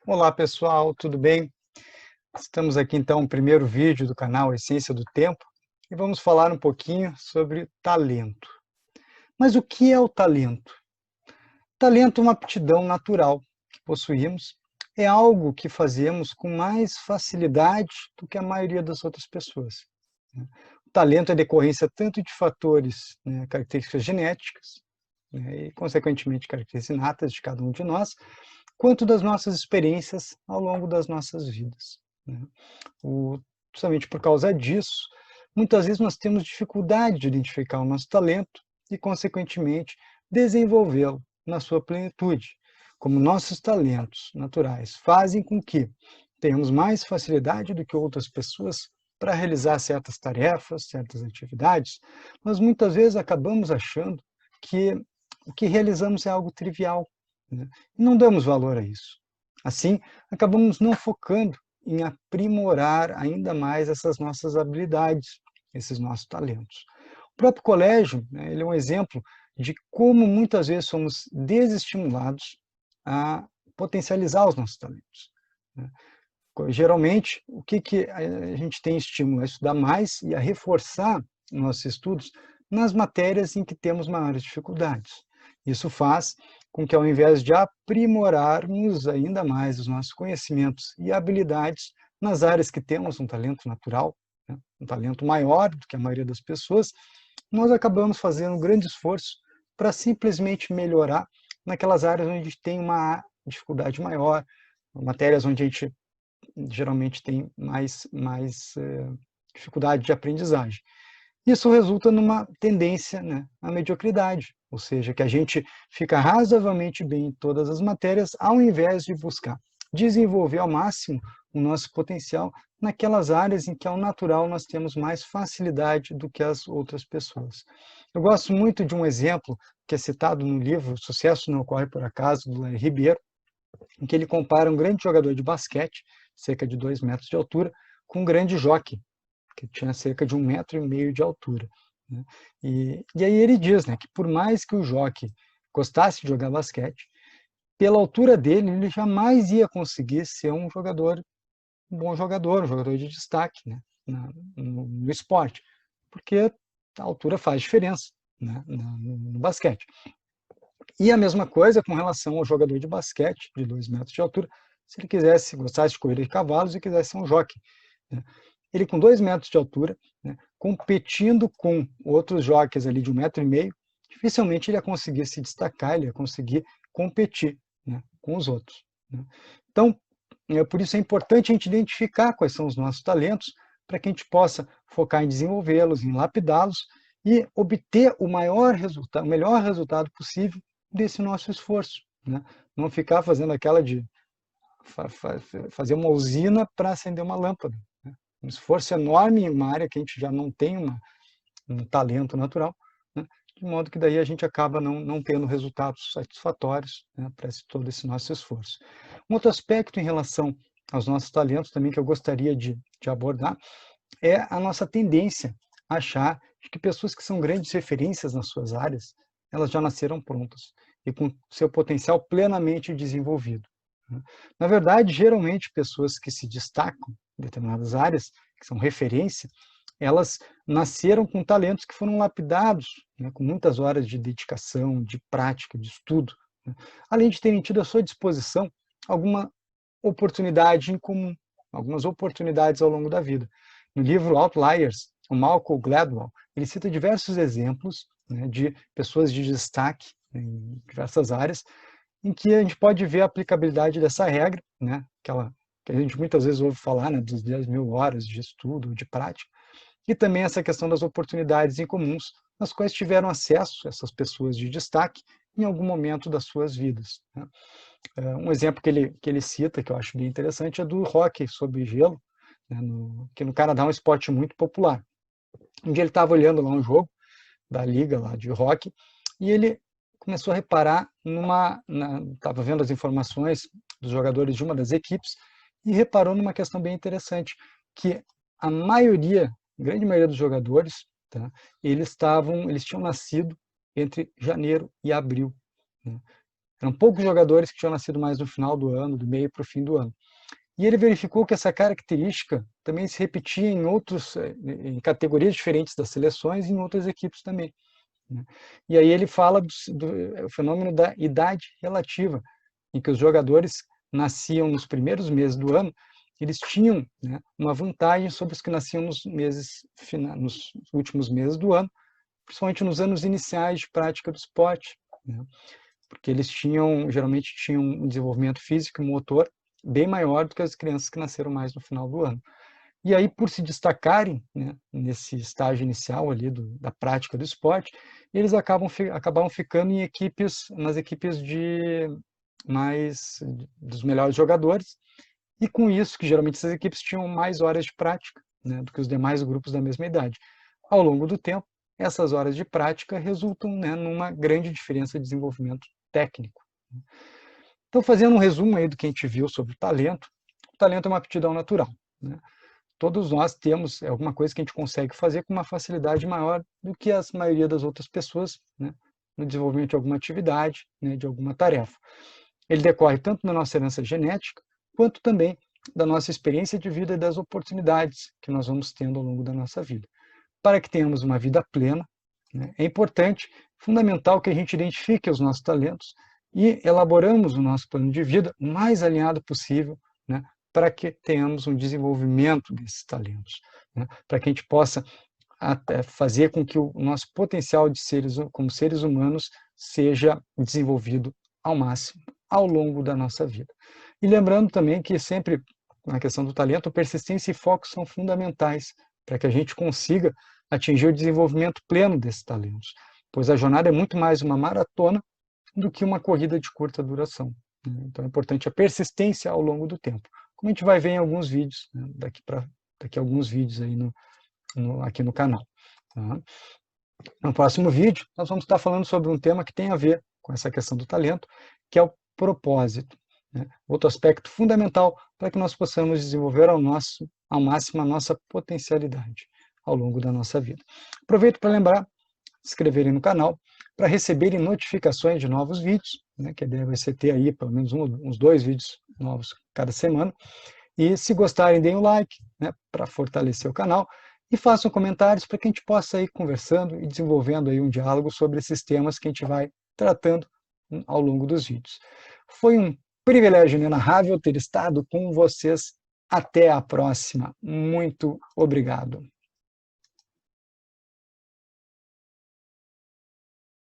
Olá pessoal, tudo bem? Estamos aqui então no primeiro vídeo do canal Essência do Tempo e vamos falar um pouquinho sobre talento. Mas o que é o talento? Talento é uma aptidão natural que possuímos, é algo que fazemos com mais facilidade do que a maioria das outras pessoas. O talento é decorrência tanto de fatores, características genéticas, e consequentemente características inatas de cada um de nós, quanto das nossas experiências ao longo das nossas vidas. Justamente por causa disso, muitas vezes nós temos dificuldade de identificar o nosso talento e, consequentemente, desenvolvê-lo na sua plenitude. Como nossos talentos naturais fazem com que tenhamos mais facilidade do que outras pessoas para realizar certas tarefas, certas atividades, nós muitas vezes acabamos achando que o que realizamos é algo trivial, né? E não damos valor a isso. Assim, acabamos não focando em aprimorar ainda mais essas nossas habilidades, esses nossos talentos. O próprio colégio, ele é um exemplo de como muitas vezes somos desestimulados a potencializar os nossos talentos. Geralmente, o que a gente tem estímulo a estudar mais e a reforçar nossos estudos nas matérias em que temos maiores dificuldades. Isso faz com que, ao invés de aprimorarmos ainda mais os nossos conhecimentos e habilidades nas áreas que temos um talento natural, um talento maior do que a maioria das pessoas, nós acabamos fazendo um grande esforço para simplesmente melhorar naquelas áreas onde a gente tem uma dificuldade maior, matérias onde a gente geralmente tem mais dificuldade de aprendizagem. Isso resulta numa tendência, à mediocridade, ou seja, que a gente fica razoavelmente bem em todas as matérias, ao invés de buscar desenvolver ao máximo o nosso potencial naquelas áreas em que, ao natural, nós temos mais facilidade do que as outras pessoas. Eu gosto muito de um exemplo que é citado no livro Sucesso Não Ocorre por Acaso, do Larry Ribeiro, em que ele compara um grande jogador de basquete, cerca de 2 metros de altura, com um grande jockey, que tinha cerca de 1,5 metro de altura. E aí ele diz que por mais que o jockey gostasse de jogar basquete, pela altura dele, ele jamais ia conseguir ser um bom jogador, um jogador de destaque no esporte, porque a altura faz diferença no basquete. E a mesma coisa com relação ao jogador de basquete, de 2 metros de altura, se ele gostasse de corrida de cavalos e quisesse ser um jockey. Ele com 2 metros de altura, competindo com outros jockeys ali de 1,5 metro, dificilmente ele ia conseguir se destacar, ele ia conseguir competir com os outros. Então, por isso é importante a gente identificar quais são os nossos talentos, para que a gente possa focar em desenvolvê-los, em lapidá-los e obter o melhor resultado possível desse nosso esforço. Não ficar fazendo aquela de fazer uma usina para acender uma lâmpada. Um esforço enorme em uma área que a gente já não tem um talento natural, de modo que daí a gente acaba não tendo resultados satisfatórios para todo esse nosso esforço. Um outro aspecto em relação aos nossos talentos também que eu gostaria de abordar é a nossa tendência a achar que pessoas que são grandes referências nas suas áreas, elas já nasceram prontas e com seu potencial plenamente desenvolvido. Na verdade, geralmente, pessoas que se destacam em determinadas áreas, que são referência, elas nasceram com talentos que foram lapidados, com muitas horas de dedicação, de prática, de estudo, além de terem tido à sua disposição alguma oportunidade em comum, algumas oportunidades ao longo da vida. No livro Outliers, o Malcolm Gladwell, ele cita diversos exemplos de pessoas de destaque em diversas áreas, em que a gente pode ver a aplicabilidade dessa regra, aquela que a gente muitas vezes ouve falar, dos 10.000 horas de estudo, de prática, e também essa questão das oportunidades em comuns, nas quais tiveram acesso essas pessoas de destaque em algum momento das suas vidas. Um exemplo que ele cita, que eu acho bem interessante, é do hóquei sobre gelo, que no Canadá é um esporte muito popular. Um dia ele estava olhando lá um jogo da liga lá de hóquei, e ele começou a reparar estava vendo as informações dos jogadores de uma das equipes, e reparou numa questão bem interessante, que a grande maioria dos jogadores, eles tinham nascido entre janeiro e abril. Eram poucos jogadores que tinham nascido mais no final do ano, do meio para o fim do ano. E ele verificou que essa característica também se repetia em categorias diferentes das seleções e em outras equipes também. E aí ele fala do fenômeno da idade relativa, em que os jogadores nasciam nos primeiros meses do ano, eles tinham, né, uma vantagem sobre os que nasciam nos últimos meses do ano, principalmente nos anos iniciais de prática do esporte, né, porque eles geralmente tinham um desenvolvimento físico e motor bem maior do que as crianças que nasceram mais no final do ano. E aí, por se destacarem, né, nesse estágio inicial ali da prática do esporte, eles acabavam ficando nas equipes dos melhores jogadores, e com isso, que geralmente essas equipes tinham mais horas de prática, né, do que os demais grupos da mesma idade. Ao longo do tempo, essas horas de prática resultam, né, numa grande diferença de desenvolvimento técnico. Então, fazendo um resumo aí do que a gente viu sobre o talento é uma aptidão natural, né? Todos nós temos alguma coisa que a gente consegue fazer com uma facilidade maior do que a maioria das outras pessoas, né, no desenvolvimento de alguma atividade, né, de alguma tarefa. Ele decorre tanto da nossa herança genética, quanto também da nossa experiência de vida e das oportunidades que nós vamos tendo ao longo da nossa vida. Para que tenhamos uma vida plena, né, é importante, fundamental que a gente identifique os nossos talentos e elaboramos o nosso plano de vida o mais alinhado possível, né, para que tenhamos um desenvolvimento desses talentos, né, para que a gente possa até fazer com que o nosso potencial como seres humanos seja desenvolvido ao máximo ao longo da nossa vida. E lembrando também que sempre, na questão do talento, persistência e foco são fundamentais para que a gente consiga atingir o desenvolvimento pleno desses talentos, pois a jornada é muito mais uma maratona do que uma corrida de curta duração. Então é importante a persistência ao longo do tempo, como a gente vai ver em alguns vídeos, né, daqui a alguns vídeos aí aqui no canal. Tá? No próximo vídeo, nós vamos estar falando sobre um tema que tem a ver com essa questão do talento, que é o propósito, né? Outro aspecto fundamental para que nós possamos desenvolver ao máximo a nossa potencialidade ao longo da nossa vida. Aproveito para lembrar, se inscreverem no canal, para receberem notificações de novos vídeos, né, que a ideia vai ser ter aí pelo menos uns 2 vídeos novos cada semana. E se gostarem, deem o like, né, para fortalecer o canal, e façam comentários para que a gente possa ir conversando e desenvolvendo aí um diálogo sobre esses temas que a gente vai tratando ao longo dos vídeos. Foi um privilégio inenarrável ter estado com vocês. Até a próxima. Muito obrigado.